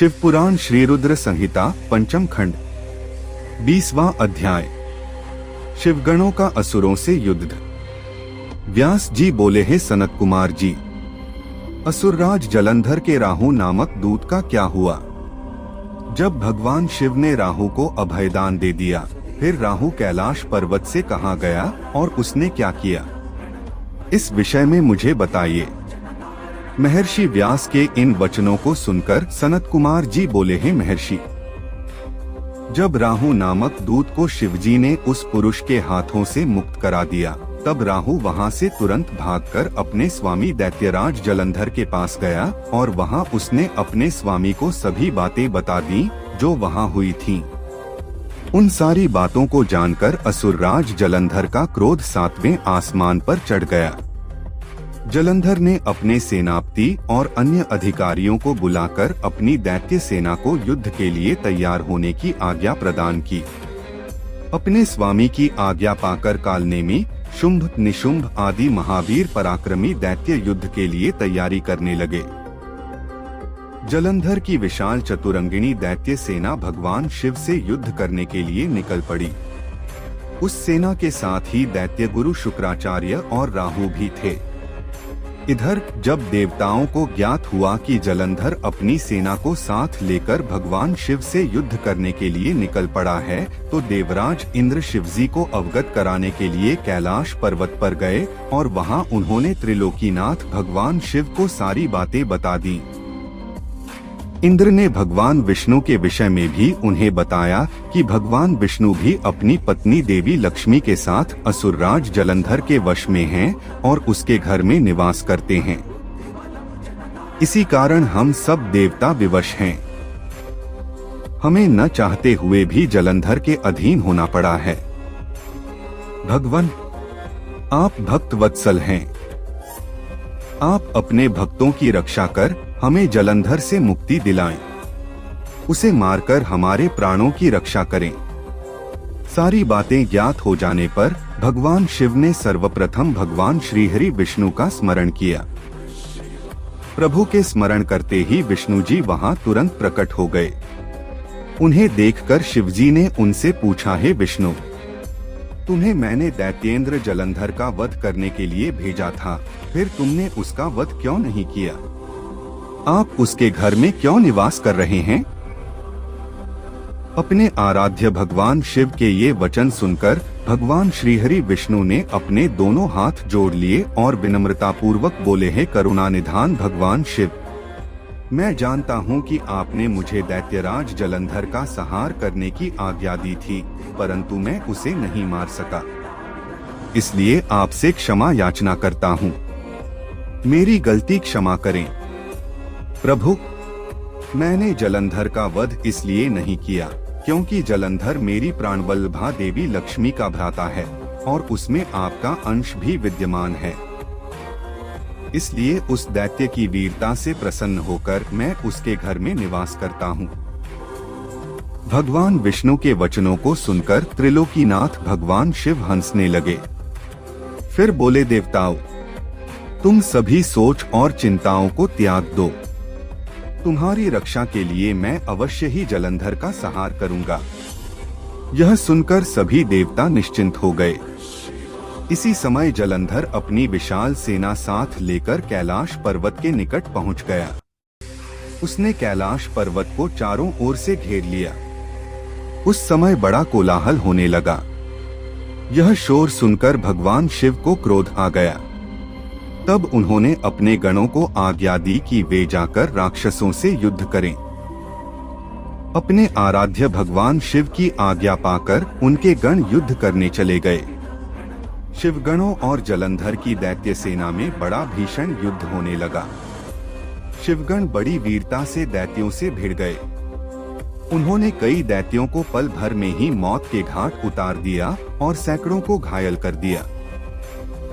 शिवपुराण श्री रुद्र संहिता पंचम खंड 20वां अध्याय। शिवगणों का असुरों से युद्ध। व्यास जी बोले, हे सनत कुमार जी, असुरराज जलंधर के राहु नामक दूत का क्या हुआ? जब भगवान शिव ने राहु को अभयदान दे दिया, फिर राहु कैलाश पर्वत से कहाँ गया और उसने क्या किया? इस विषय में मुझे बताइए। महर्षि व्यास के इन वचनों को सुनकर सनत कुमार जी बोले, हैं महर्षि, जब राहु नामक दूत को शिवजी ने उस पुरुष के हाथों से मुक्त करा दिया, तब राहु वहां से तुरंत भागकर अपने स्वामी दैत्यराज जलंधर के पास गया और वहां उसने अपने स्वामी को सभी बातें बता दी जो वहां हुई थीं। उन सारी बातों को जानकर असुरराज जलंधर का क्रोध 7वें आसमान पर चढ़ गया। जलंधर ने अपने सेनापति और अन्य अधिकारियों को बुलाकर अपनी दैत्य सेना को युद्ध के लिए तैयार होने की आज्ञा प्रदान की। अपने स्वामी की आज्ञा पाकर कालनेमी, शुंभ, निशुंभ आदि महावीर पराक्रमी दैत्य युद्ध के लिए तैयारी करने लगे। जलंधर की विशाल चतुरंगिणी दैत्य सेना भगवान शिव से युद्ध करने के लिए निकल पड़ी। उस सेना के साथ ही दैत्य गुरु शुक्राचार्य और राहु भी थे। इधर जब देवताओं को ज्ञात हुआ कि जलंधर अपनी सेना को साथ लेकर भगवान शिव से युद्ध करने के लिए निकल पड़ा है, तो देवराज इंद्र शिवजी को अवगत कराने के लिए कैलाश पर्वत पर गए और वहां उन्होंने त्रिलोकीनाथ भगवान शिव को सारी बातें बता दी। इंद्र ने भगवान विष्णु के विषय में भी उन्हें बताया कि भगवान विष्णु भी अपनी पत्नी देवी लक्ष्मी के साथ असुरराज जलंधर के वश में हैं और उसके घर में निवास करते हैं। इसी कारण हम सब देवता विवश हैं। हमें न चाहते हुए भी जलंधर के अधीन होना पड़ा है। भगवान, आप भक्त वत्सल हैं। आप अपने भक्तों की रक्षा कर हमें जलंधर से मुक्ति दिलाएं। उसे मारकर हमारे प्राणों की रक्षा करें। सारी बातें ज्ञात हो जाने पर भगवान शिव ने सर्वप्रथम भगवान श्रीहरि विष्णु का स्मरण किया। प्रभु के स्मरण करते ही विष्णु जी वहां तुरंत प्रकट हो गए। उन्हें देखकर शिवजी ने उनसे पूछा, हे विष्णु, तुम्हें मैंने दैत्येंद्र जलंधर का वध करने के लिए भेजा था, फिर तुमने उसका वध क्यों नहीं किया? आप उसके घर में क्यों निवास कर रहे हैं? अपने आराध्य भगवान शिव के ये वचन सुनकर भगवान श्रीहरि विष्णु ने अपने दोनों हाथ जोड़ लिए और विनम्रता पूर्वक बोले, हैं करुणा निधान भगवान शिव, मैं जानता हूँ कि आपने मुझे दैत्यराज जलंधर का संहार करने की आज्ञा दी थी, परंतु मैं उसे नहीं मार सका। इसलिए आपसे क्षमा याचना करता हूँ। मेरी गलती क्षमा करें। प्रभु, मैंने जलंधर का वध इसलिए नहीं किया क्योंकि जलंधर मेरी प्राणवल्लभा देवी लक्ष्मी का भ्राता है और उसमें आपका अंश भी विद्यमान है। इसलिए उस दैत्य की वीरता से प्रसन्न होकर मैं उसके घर में निवास करता हूँ। भगवान विष्णु के वचनों को सुनकर त्रिलोकीनाथ भगवान शिव हंसने लगे। फिर बोले, देवताओं, तुम सभी सोच और चिंताओं को त्याग दो। तुम्हारी रक्षा के लिए मैं अवश्य ही जलंधर का संहार करूंगा। यह सुनकर सभी देवता निश्चिंत हो गए। इसी समय जलंधर अपनी विशाल सेना साथ लेकर कैलाश पर्वत के निकट पहुंच गया। उसने कैलाश पर्वत को चारों ओर से घेर लिया। उस समय बड़ा कोलाहल होने लगा। यह शोर सुनकर भगवान शिव को क्रोध आ गया। तब उन्होंने अपने गणों को आज्ञा दी कि वे जाकर राक्षसों से युद्ध करें। अपने आराध्य भगवान शिव की आज्ञा पाकर उनके गण युद्ध करने चले गए। शिवगणों और जलंधर की दैत्य सेना में बड़ा भीषण युद्ध होने लगा। शिवगण बड़ी वीरता से दैत्यों से भिड़ गए। उन्होंने कई दैत्यों को पल भर में ही मौत के घाट उतार दिया और सैकड़ों को घायल कर दिया।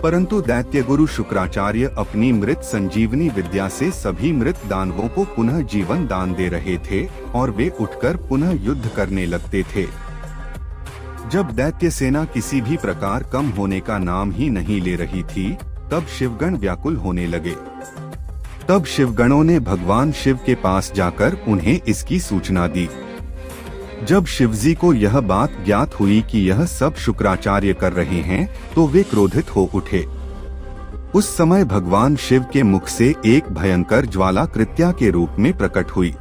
परंतु दैत्य गुरु शुक्राचार्य अपनी मृत संजीवनी विद्या से सभी मृत दानवों को पुनः जीवन दान दे रहे थे और वे उठकर पुनः युद्ध करने लगते थे। जब दैत्य सेना किसी भी प्रकार कम होने का नाम ही नहीं ले रही थी, तब शिवगण व्याकुल होने लगे। तब शिवगणों ने भगवान शिव के पास जाकर उन्हें इसकी सूचना दी। जब शिवजी को यह बात ज्ञात हुई कि यह सब शुक्राचार्य कर रहे हैं, तो वे क्रोधित हो उठे। उस समय भगवान शिव के मुख से एक भयंकर ज्वाला कृत्या के रूप में प्रकट हुई।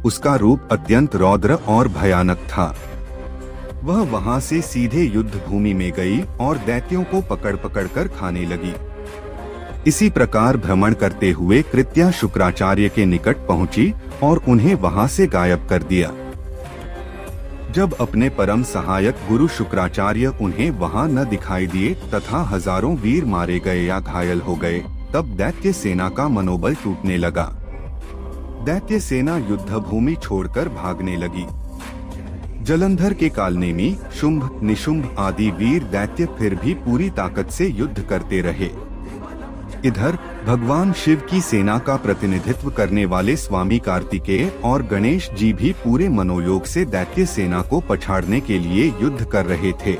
उसका रूप अत्यंत रौद्र और भयानक था। वह वहां से सीधे युद्ध भूमि में गई और दैत्यों को पकड़ पकड़ कर खाने लगी। इसी प्रकार भ्रमण करते हुए कृत्या शुक्राचार्य के निकट पहुंची और उन्हें वहां से गायब कर दिया। जब अपने परम सहायक गुरु शुक्राचार्य उन्हें वहां न दिखाई दिए तथा हजारों वीर मारे गए या घायल हो गए, तब दैत्य सेना का मनोबल टूटने लगा। दैत्य सेना युद्ध भूमि छोड़कर भागने लगी। जलंधर के कालनेमी, शुंभ, निशुंभ आदि वीर दैत्य फिर भी पूरी ताकत से युद्ध करते रहे। इधर भगवान शिव की सेना का प्रतिनिधित्व करने वाले स्वामी कार्तिकेय और गणेश जी भी पूरे मनोयोग से दैत्य सेना को पछाड़ने के लिए युद्ध कर रहे थे।